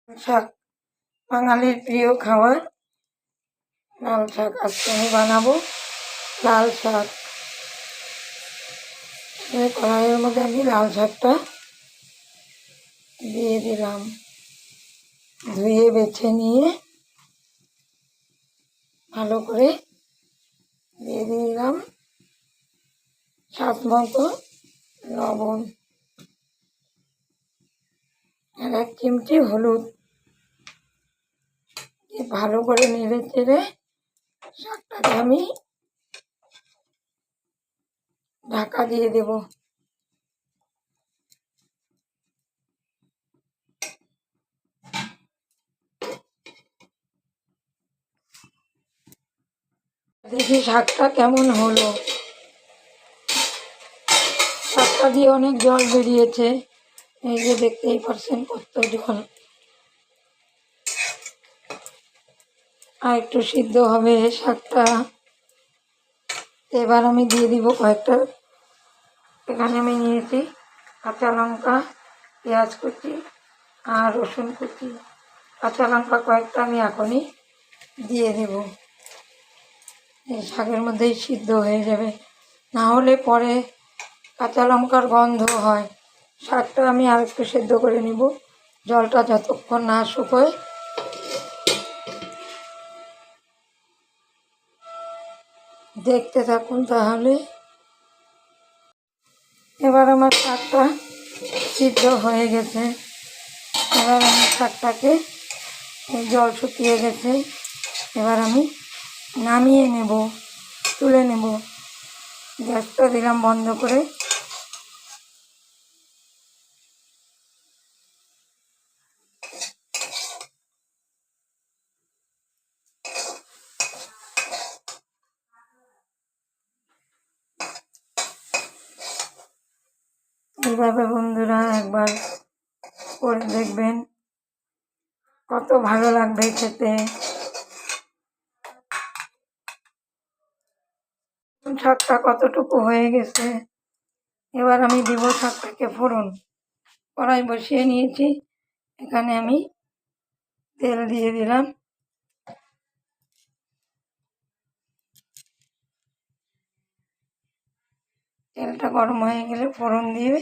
শাক বাঙালির প্রিয় খাবার লাল শাক। আজকে আমি বানাবো লাল শাক। কড়াইয়ের মধ্যে আমি লাল শাকটা দিয়ে দিলাম, ধুয়ে বেছে নিয়ে ভালো করে দিয়ে দিলাম স্বাদ মতো লবণ আর 1 চিমটি হলুদ। ভালো করে নেড়ে চেড়ে শাকটাকে আমি ঢাকা দিয়ে দেব। দেখি শাকটা কেমন হলো। শাকটা দিয়ে অনেক জল বেরিয়েছে, এই যে দেখতেই পারছেন কত জল। আর একটু সিদ্ধ হবে শাকটা। এবার আমি দিয়ে দিব কয়েকটা, এখানে আমি নিয়েছি কাঁচা লঙ্কা, পেঁয়াজ কুচি আর রসুন কুচি। কাঁচা লঙ্কা কয়েকটা আমি এখনই দিয়ে দেব, এই শাকের মধ্যেই সিদ্ধ হয়ে যাবে, না হলে পরে কাঁচা লঙ্কার গন্ধ হয়। শাকটা আমি আর একটু সেদ্ধ করে নিব, জলটা যতক্ষণ না শুকোয়। দেখতে থাকুন তাহলে। এবার আমার শাকটা সিদ্ধ হয়ে গেছে। এবার আমি শাকটাকে, জল শুকিয়ে গেছে, এবার আমি নামিয়ে নেব, তুলে নেব। গ্যাসটা দিলাম বন্ধ করে। এইভাবে বন্ধুরা একবার করে দেখবেন, কত ভালো লাগবে খেতে। শাকটা কতটুকু হয়ে গেছে, এবার আমি দিব শাকটাকে ফোড়ন। কড়াই বসিয়ে নিয়েছি, এখানে আমি তেল দিয়ে দিলাম। তেলটা গরম হয়ে গেলে ফোড়ন দিয়ে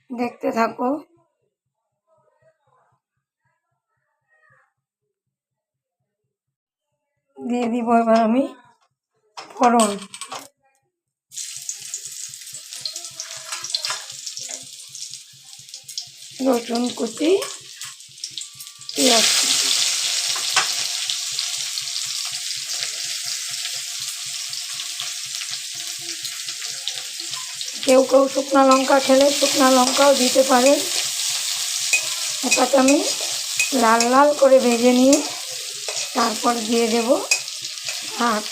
দেখতে থাকো। দিয়ে দিব এবার আমি ফোড়ন। রসুন কুচি, পেঁয়াজ কুচি, কেউ কেউ শুকনো লঙ্কা খেলে শুকনো লঙ্কাও দিতে পারেন। এটাকে আমি লাল লাল করে ভেজে নিয়ে তারপর দিয়ে দেব শাক।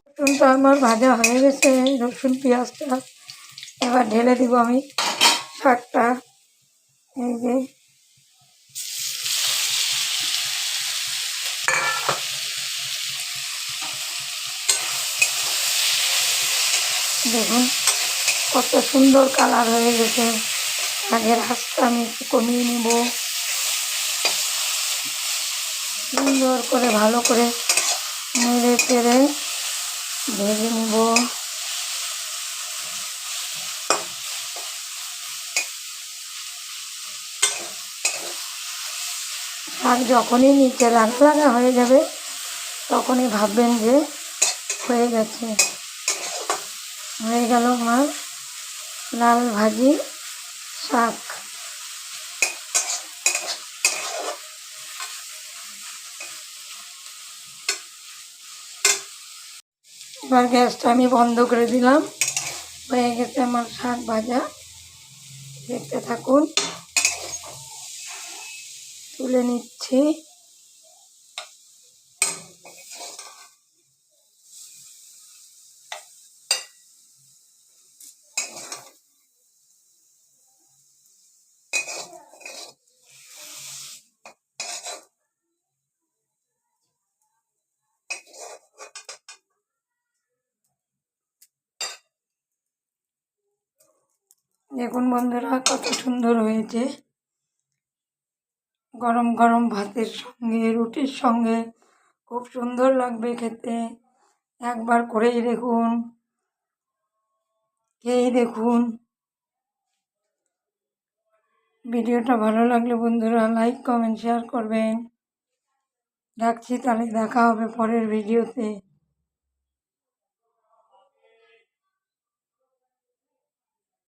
রসুনটা আমার ভাজা হয়ে গেছে, রসুন পেঁয়াজটা। এবার ঢেলে দিব আমি শাকটা। এই যে দেখুন কত সুন্দর কালার হয়ে গেছে। আগের আঁচটা আমি একটু কমিয়ে নেব, সুন্দর করে ভালো করে নেড়ে চেড়ে ভেজে নেব। শাক যখনই নিচে লাগা লাগা হয়ে যাবে তখনই ভাববেন যে হয়ে গেছে। হয়ে গেল আমার লাল ভাজি শাক। এবার গ্যাসটা আমি বন্ধ করে দিলাম। হয়ে গেছে আমার শাক ভাজা, দেখতে থাকুন। তুলে নিচ্ছি। দেখুন বন্ধুরা কত সুন্দর হয়েছে। গরম গরম ভাতের সঙ্গে রুটির সঙ্গে খুব সুন্দর লাগবে খেতে। একবার করেই দেখুন, খেয়েই দেখুন। ভিডিওটা ভালো লাগলে বন্ধুরা লাইক কমেন্ট শেয়ার করবেন। রাখছি, তাহলে দেখা হবে পরের ভিডিওতে।